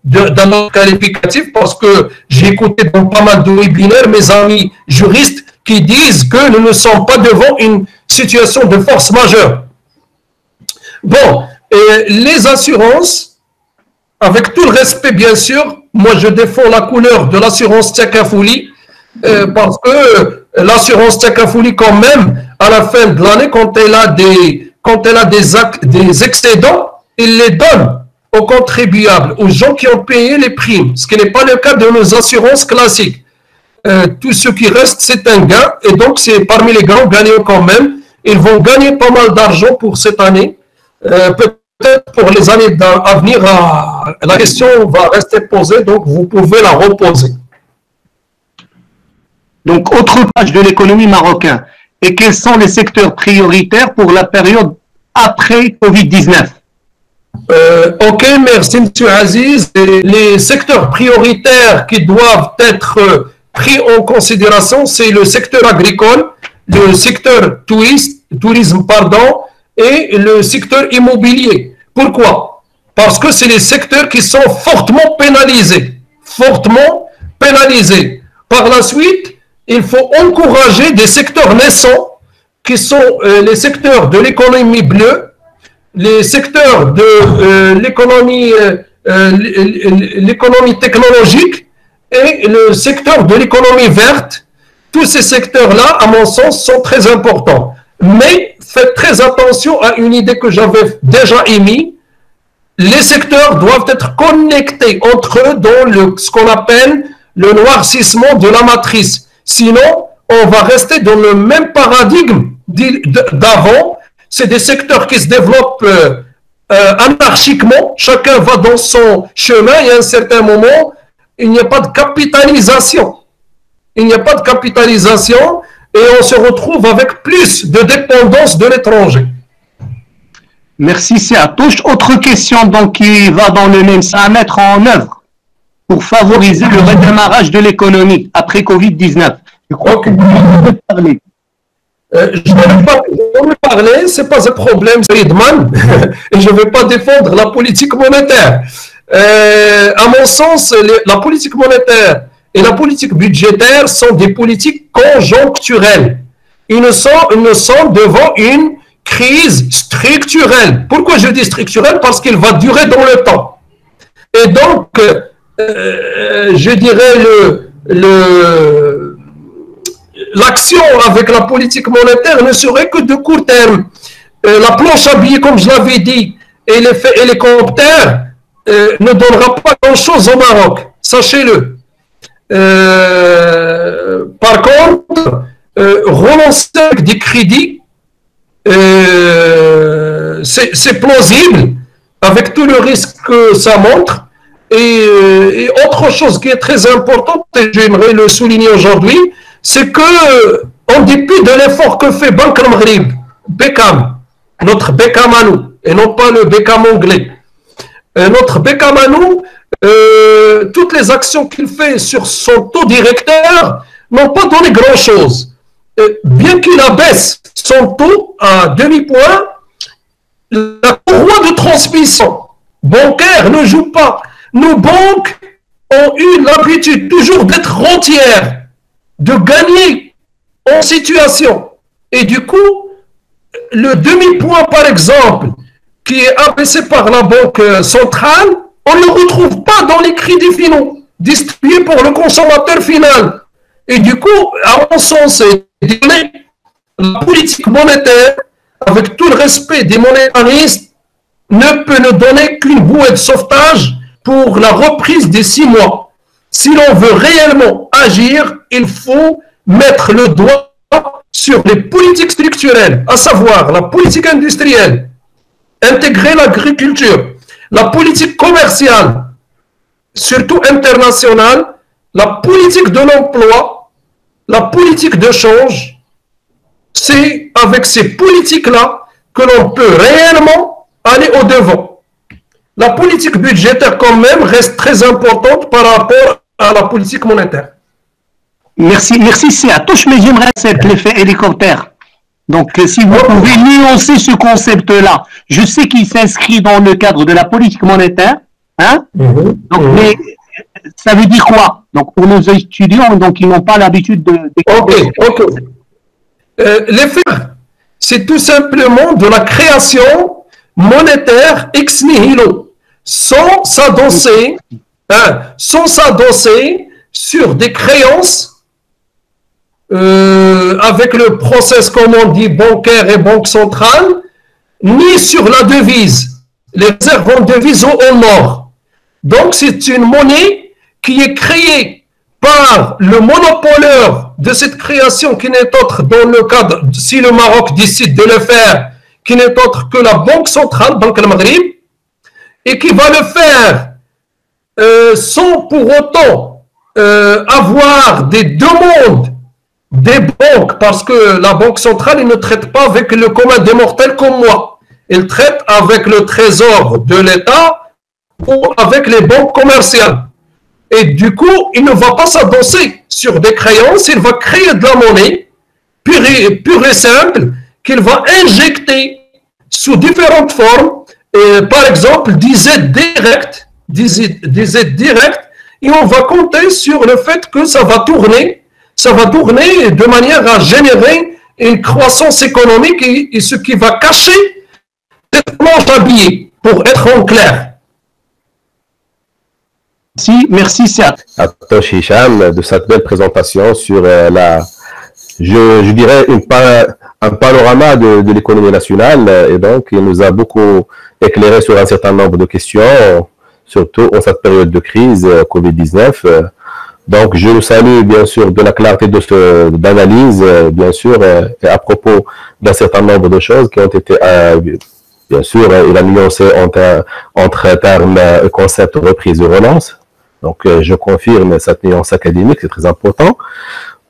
d'un autre qualificatif, parce que j'ai écouté dans pas mal de webinaires mes amis juristes qui disent que nous ne sommes pas devant une situation de force majeure. Bon, les assurances, avec tout le respect bien sûr, moi je défends la couleur de l'assurance Tchakafouli, parce que l'assurance Tchakafouli quand même, à la fin de l'année, quand elle a des excédents, il les donne aux contribuables, aux gens qui ont payé les primes, ce qui n'est pas le cas de nos assurances classiques. Tout ce qui reste, c'est un gain, et donc c'est parmi les grands gagnants quand même. Ils vont gagner pas mal d'argent pour cette année. Peut-être pour les années à venir, la question va rester posée, donc vous pouvez la reposer. Donc, autre page de l'économie marocaine. Et quels sont les secteurs prioritaires pour la période après Covid-19? Ok, merci M. Aziz. Les secteurs prioritaires qui doivent être pris en considération, c'est le secteur agricole, le secteur tourisme, et le secteur immobilier. Pourquoi? Parce que c'est les secteurs qui sont fortement pénalisés. Par la suite, il faut encourager des secteurs naissants qui sont les secteurs de l'économie bleue, les secteurs de l'économie technologique et le secteur de l'économie verte. Tous ces secteurs-là, à mon sens, sont très importants. Mais faites très attention à une idée que j'avais déjà émise. Les secteurs doivent être connectés entre eux dans ce qu'on appelle le noircissement de la matrice. Sinon, on va rester dans le même paradigme d'avant. C'est des secteurs qui se développent anarchiquement. Chacun va dans son chemin et à un certain moment, il n'y a pas de capitalisation. Et on se retrouve avec plus de dépendance de l'étranger. Merci, c'est à touche. Autre question donc qui va dans le même sens, à mettre en œuvre pour favoriser le redémarrage de l'économie après Covid-19. Je crois que vous pouvez parler. Je ne vais pas parler, ce n'est pas un problème, Saïdman, et je ne vais pas défendre la politique monétaire. À mon sens, la politique monétaire et la politique budgétaire sont des politiques conjoncturelles. Ils ne sont devant une crise structurelle. Pourquoi je dis structurelle? Parce qu'elle va durer dans le temps. Et donc, je dirais l'action avec la politique monétaire ne serait que de court terme. La planche à billets, comme je l'avais dit, et l'effet hélicoptère ne donnera pas grand-chose au Maroc. Sachez-le. Par contre, relancer avec des crédits, c'est plausible, avec tout le risque que ça montre. Et autre chose qui est très importante, et j'aimerais le souligner aujourd'hui, c'est que, en dépit de l'effort que fait Banque al-Maghrib, Beckham, notre Beckham à nous, et non pas le Beckham anglais, notre Beckham à nous, toutes les actions qu'il fait sur son taux directeur n'ont pas donné grand-chose. Bien qu'il abaisse son taux à demi-point, la courroie de transmission bancaire ne joue pas. Nos banques ont eu l'habitude toujours d'être rentières, de gagner en situation. Et du coup, le demi-point, par exemple, qui est abaissé par la Banque centrale, on ne le retrouve pas dans les crédits finaux distribués pour le consommateur final. Et du coup, à mon sens, la politique monétaire, avec tout le respect des monétaristes, ne peut nous donner qu'une bouée de sauvetage pour la reprise des 6 mois. Si l'on veut réellement agir, il faut mettre le doigt sur les politiques structurelles, à savoir la politique industrielle, intégrer l'agriculture, la politique commerciale, surtout internationale, la politique de l'emploi, la politique de change. C'est avec ces politiques-là que l'on peut réellement aller au-devant. La politique budgétaire, quand même, reste très importante par rapport à la politique monétaire. Merci, c'est Atouche, mais j'aimerais cette l'effet hélicoptère. Donc, si vous pouvez nuancer ce concept-là, je sais qu'il s'inscrit dans le cadre de la politique monétaire, hein? Donc, mais ça veut dire quoi? Donc, pour nos étudiants, donc, ils n'ont pas l'habitude de... Ok. L'effet, c'est tout simplement de la création monétaire ex nihilo, sans s'adosser sur des créances avec le process, comme on dit, bancaire et banque centrale, ni sur la devise, les réserves en devise en or. Donc, c'est une monnaie qui est créée par le monopoleur de cette création qui n'est autre, dans le cadre, si le Maroc décide de le faire, qui n'est autre que la Banque centrale, Banque al-Maghrib, et qui va le faire sans pour autant avoir des demandes des banques, parce que la Banque centrale, elle ne traite pas avec le commun des mortels comme moi. Elle traite avec le trésor de l'État ou avec les banques commerciales. Et du coup, il ne va pas s'adosser sur des créances, il va créer de la monnaie pure et simple qu'il va injecter sous différentes formes, par exemple des aides directes, et on va compter sur le fait que ça va tourner de manière à générer une croissance économique et ce qui va cacher cette planche à billets, pour être en clair. Merci, Serge. Atouche Hicham, de cette belle présentation sur je dirais un panorama de l'économie nationale, et donc il nous a beaucoup éclairé sur un certain nombre de questions, surtout en cette période de crise Covid-19. Donc je le salue bien sûr de la clarté d'analyse, bien sûr, et à propos d'un certain nombre de choses qui ont été bien sûr, il a nuancé entre termes et concepts reprise et relance. Donc, je confirme cette nuance académique, c'est très important.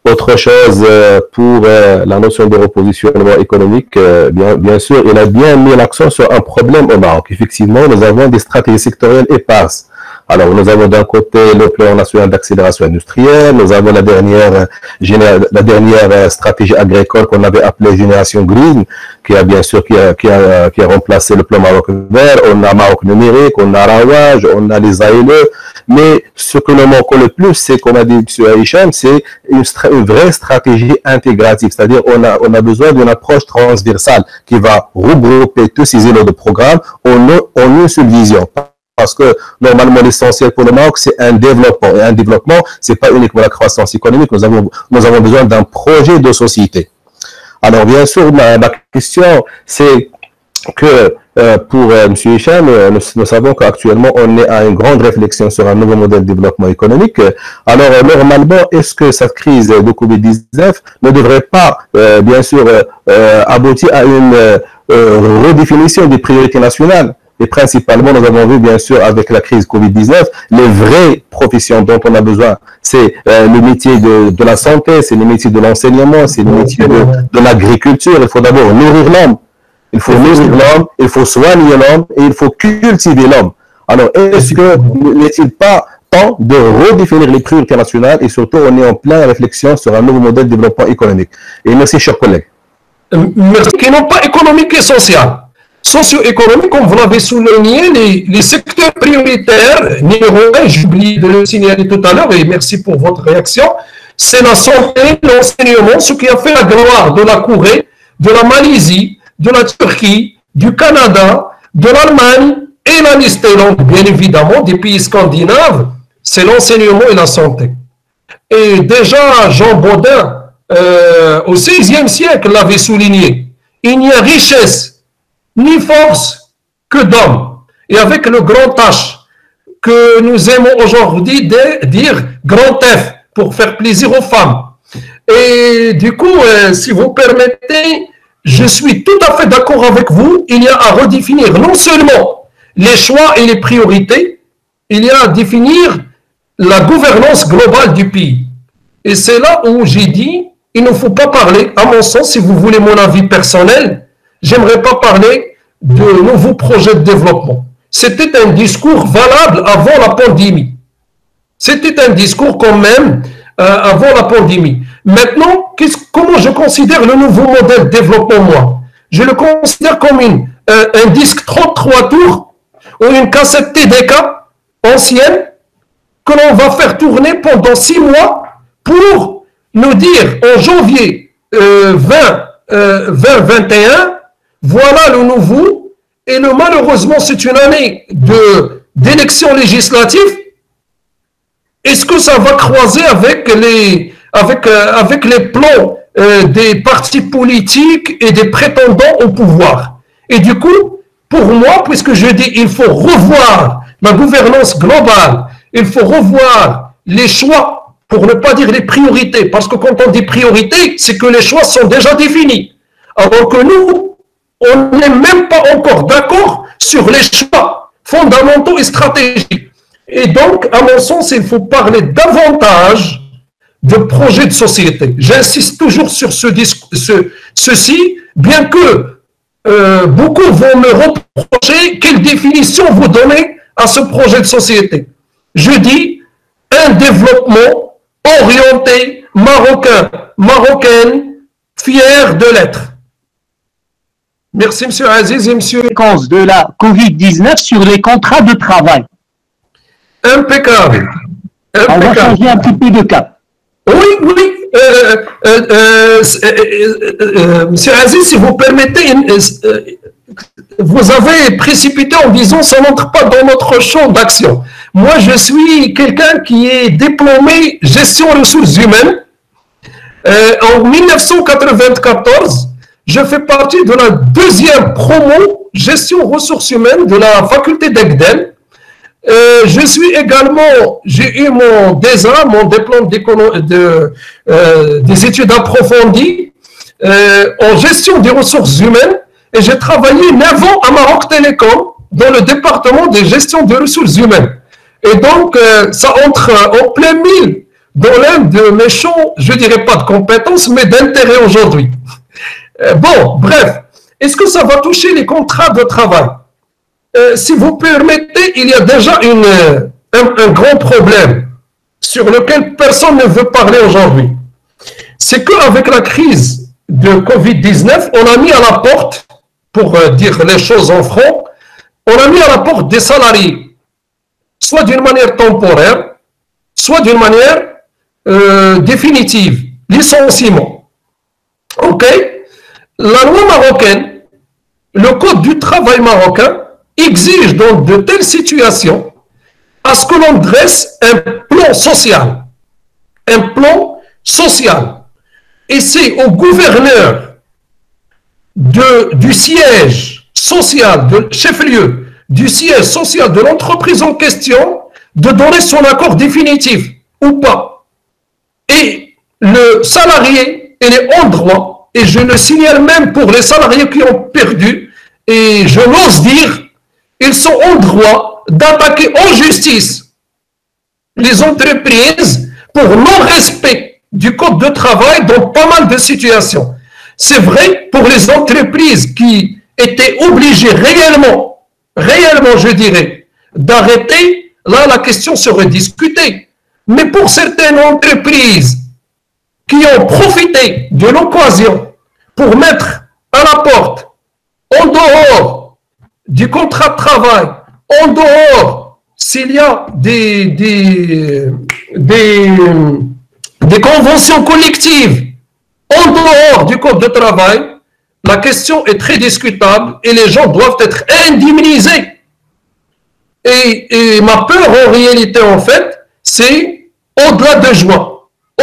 Autre chose, pour la notion de repositionnement économique, bien sûr, il a bien mis l'accent sur un problème au Maroc. Effectivement, nous avons des stratégies sectorielles éparses. Alors, nous avons d'un côté le plan national d'accélération industrielle, nous avons la dernière stratégie agricole qu'on avait appelée Génération Green, qui a bien sûr qui a remplacé le plan Maroc vert. On a Maroc numérique, on a Rawaj, on a les ALE, mais ce que nous manquons le plus, c'est, comme a dit M. Hicham, c'est une vraie stratégie intégrative, c'est-à-dire on a besoin d'une approche transversale qui va regrouper tous ces éléments de programme en une seule vision. Parce que normalement l'essentiel pour le Maroc c'est un développement, et un développement c'est pas uniquement la croissance économique, nous avons besoin d'un projet de société. Alors bien sûr ma question c'est que pour M. Hicham, nous savons qu'actuellement, on est à une grande réflexion sur un nouveau modèle de développement économique. Alors, normalement, est-ce que cette crise de Covid-19 ne devrait pas, bien sûr, aboutir à une redéfinition des priorités nationales? Et principalement, nous avons vu, bien sûr, avec la crise Covid-19, les vraies professions dont on a besoin, c'est le métier de la santé, c'est le métier de l'enseignement, c'est le métier de l'agriculture. Il faut d'abord nourrir l'homme. Il faut nourrir l'homme, il faut soigner l'homme et il faut cultiver l'homme. Alors, est-ce que n'est-il pas temps de redéfinir les priorités nationales et surtout, on est en pleine réflexion sur un nouveau modèle de développement économique? Et merci, chers collègues. Merci. Qui n'ont pas économique et social. Socio-économique, comme vous l'avez souligné, les secteurs prioritaires, numéro 1, j'ai oublié de le signaler tout à l'heure, et merci pour votre réaction, c'est la santé, l'enseignement, ce qui a fait la gloire de la Corée, de la Malaisie, de la Turquie, du Canada, de l'Allemagne, et la liste est longue, bien évidemment, des pays scandinaves, c'est l'enseignement et la santé. Et déjà, Jean Baudin, au XVIe siècle, l'avait souligné, il n'y a richesse ni force que d'hommes. Et avec le grand H que nous aimons aujourd'hui dire grand F pour faire plaisir aux femmes. Et du coup, si vous permettez, je suis tout à fait d'accord avec vous. Il y a à redéfinir non seulement les choix et les priorités, il y a à définir la gouvernance globale du pays. Et c'est là où j'ai dit, il ne faut pas parler, à mon sens, si vous voulez mon avis personnel, j'aimerais pas parler de nouveaux projets de développement. C'était un discours valable avant la pandémie. C'était un discours quand même avant la pandémie. Maintenant, comment je considère le nouveau modèle de développement, moi? Je le considère comme un disque 33 tours ou une cassette TDK ancienne que l'on va faire tourner pendant 6 mois pour nous dire en janvier 2021, voilà le nouveau, et malheureusement c'est une année d'élections législatives. Est-ce que ça va croiser avec les plans des partis politiques et des prétendants au pouvoir? Et du coup, pour moi, puisque je dis il faut revoir la gouvernance globale, il faut revoir les choix, pour ne pas dire les priorités, parce que quand on dit priorité, c'est que les choix sont déjà définis. Alors que nous, on n'est même pas encore d'accord sur les choix fondamentaux et stratégiques. Et donc, à mon sens, il faut parler davantage de projets de société. J'insiste toujours sur ceci, bien que beaucoup vont me reprocher quelle définition vous donnez à ce projet de société. Je dis un développement orienté marocain, marocaine, fier de l'être. Merci, M. Aziz et M. Conséquence de la Covid-19 sur les contrats de travail. Impeccable. On va changer un petit peu de cap. Oui, oui. Monsieur Aziz, si vous permettez, vous avez précipité en disant ça n'entre pas dans notre champ d'action. Moi, je suis quelqu'un qui est diplômé gestion ressources humaines. En 1994, je fais partie de la 2e promo gestion ressources humaines de la faculté d'Egden. Je suis également, j'ai eu mon DESA, mon diplôme des études approfondies en gestion des ressources humaines, et j'ai travaillé 9 ans à Maroc Télécom dans le département de gestion des ressources humaines. Et donc, ça entre en plein mille dans l'un de mes champs, je dirais pas de compétences, mais d'intérêt aujourd'hui. Bon, bref, est-ce que ça va toucher les contrats de travail? Si vous permettez, il y a déjà un grand problème sur lequel personne ne veut parler aujourd'hui. C'est qu'avec la crise de Covid-19, on a mis à la porte, pour dire les choses en franc, on a mis à la porte des salariés, soit d'une manière temporaire, soit d'une manière définitive, licenciement. OK? La loi marocaine, le code du travail marocain, exige dans de telles situations à ce que l'on dresse un plan social. Un plan social. Et c'est au gouverneur du siège social, de chef-lieu, du siège social de l'entreprise en question, de donner son accord définitif ou pas. Et le salarié, il est en droit, et je le signale même pour les salariés qui ont perdu, et je n'ose dire, ils sont en droit d'attaquer en justice les entreprises pour non-respect du code de travail dans pas mal de situations. C'est vrai pour les entreprises qui étaient obligées réellement, je dirais, d'arrêter, là la question serait discutée. Mais pour certaines entreprises qui ont profité de l'occasion pour mettre à la porte, en dehors du contrat de travail, en dehors, s'il y a des conventions collectives, en dehors du code de travail, la question est très discutable et les gens doivent être indemnisés. Et ma peur en réalité, en fait, c'est au-delà de juin.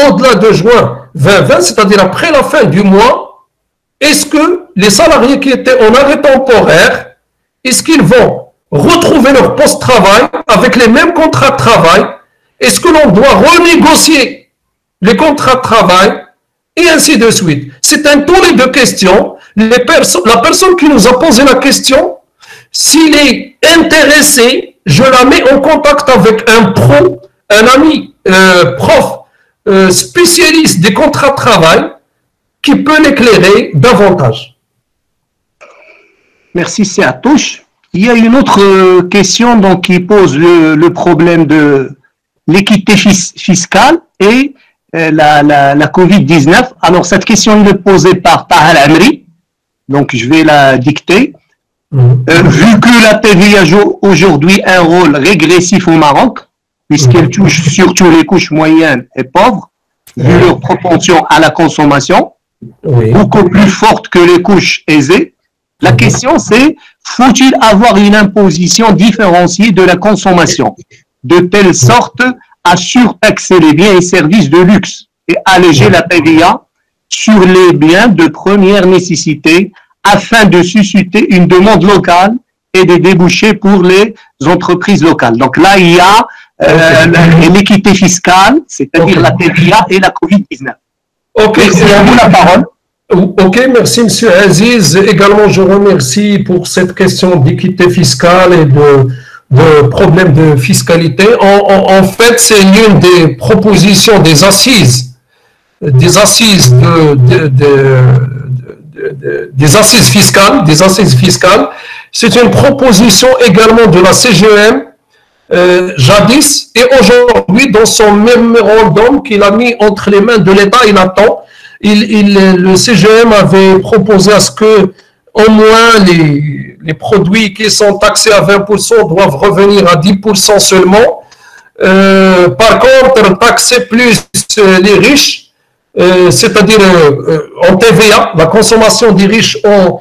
Au-delà de juin 2020, c'est-à-dire après la fin du mois, est-ce que les salariés qui étaient en arrêt temporaire, est-ce qu'ils vont retrouver leur poste de travail avec les mêmes contrats de travail? Est-ce que l'on doit renégocier les contrats de travail? Et ainsi de suite. C'est un tour de questions. La personne qui nous a posé la question, s'il est intéressé, je la mets en contact avec un pro, un ami, prof, spécialiste des contrats de travail, qui peut l'éclairer davantage. Merci, c'est Atouche. Il y a une autre question donc, qui pose le problème de l'équité fiscale et la Covid-19. Alors, cette question est posée par Taha Amri, donc je vais la dicter. Vu que la TVA joue aujourd'hui un rôle régressif au Maroc, puisqu'elle touche surtout les couches moyennes et pauvres, vu leur propension à la consommation, beaucoup plus forte que les couches aisées, la question c'est, faut-il avoir une imposition différenciée de la consommation, de telle sorte à surtaxer les biens et services de luxe et alléger la TVA sur les biens de première nécessité afin de susciter une demande locale et des débouchés pour les entreprises locales. Donc là, il y a l'équité fiscale, c'est-à-dire la TVA et la Covid-19. Ok, c'est à vous la parole. Ok, merci M. Aziz. Également, je remercie pour cette question d'équité fiscale et de problème de fiscalité. En fait, c'est l'une des propositions des assises fiscales. C'est une proposition également de la CGM jadis et aujourd'hui dans son mémorandum qu'il a mis entre les mains de l'État, il attend. Le CGM avait proposé à ce que au moins les produits qui sont taxés à 20% doivent revenir à 10% seulement. Par contre, taxer plus les riches, c'est-à-dire en TVA, la consommation des riches en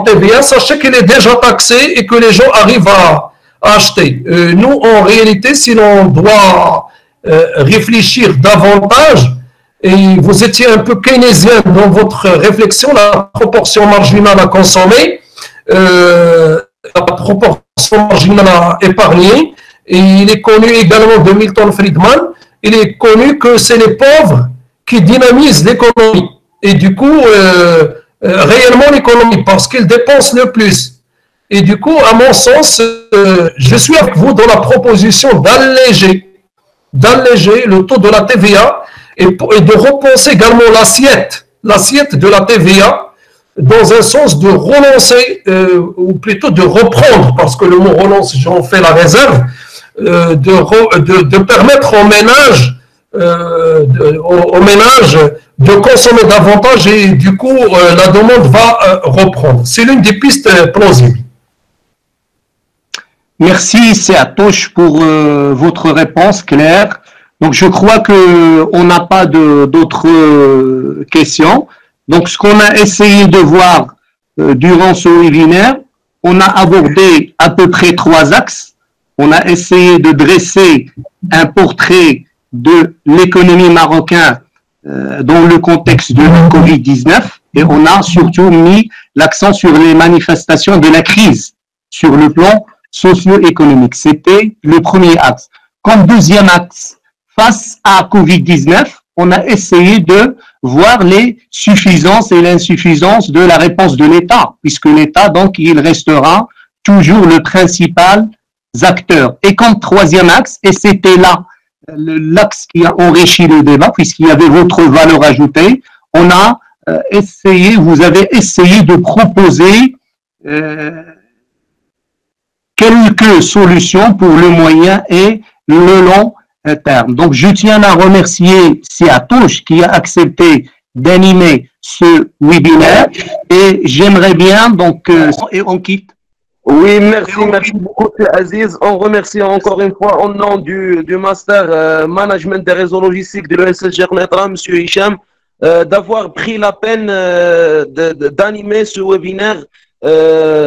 TVA, sachez qu'elle est déjà taxée et que les gens arrivent à acheter. Nous, en réalité, si l'on doit réfléchir davantage, et vous étiez un peu keynésien dans votre réflexion, la proportion marginale à consommer, la proportion marginale à épargner, et il est connu également de Milton Friedman, il est connu que c'est les pauvres qui dynamisent l'économie, et du coup, réellement l'économie, parce qu'ils dépensent le plus. Et du coup, à mon sens, je suis avec vous dans la proposition d'alléger le taux de la TVA, et de repenser également l'assiette de la TVA dans un sens de relancer, ou plutôt de reprendre, parce que le mot relance, j'en fais la réserve, de permettre aux ménages de consommer davantage et du coup la demande va reprendre. C'est l'une des pistes plausibles. Merci, c'est Atouche pour votre réponse claire. Donc, je crois qu'on n'a pas d'autres questions. Donc, ce qu'on a essayé de voir durant ce webinaire, on a abordé à peu près 3 axes. On a essayé de dresser un portrait de l'économie marocaine dans le contexte de la Covid-19. Et on a surtout mis l'accent sur les manifestations de la crise sur le plan socio-économique. C'était le premier axe. Comme deuxième axe, face à Covid-19, on a essayé de voir les suffisances et l'insuffisance de la réponse de l'État, puisque l'État, donc, il restera toujours le principal acteur. Et comme troisième axe, et c'était là l'axe qui a enrichi le débat, puisqu'il y avait votre valeur ajoutée, on a essayé, vous avez essayé de proposer quelques solutions pour le moyen et le long terme. Donc, je tiens à remercier Siatouche qui a accepté d'animer ce webinaire et j'aimerais bien, donc, et on quitte. Oui, merci beaucoup, Aziz. On remercie encore une fois au nom du Master Management des réseaux logistiques de l'ESS Gernetra, M. Hicham, d'avoir pris la peine d'animer ce webinaire.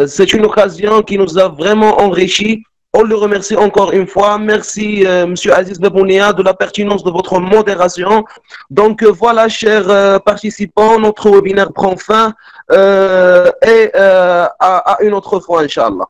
C'est une occasion qui nous a vraiment enrichi. On le remercie encore une fois. Merci, M. Aziz Bebounia, de la pertinence de votre modération. Donc, voilà, chers participants, notre webinaire prend fin et à une autre fois, Inch'Allah.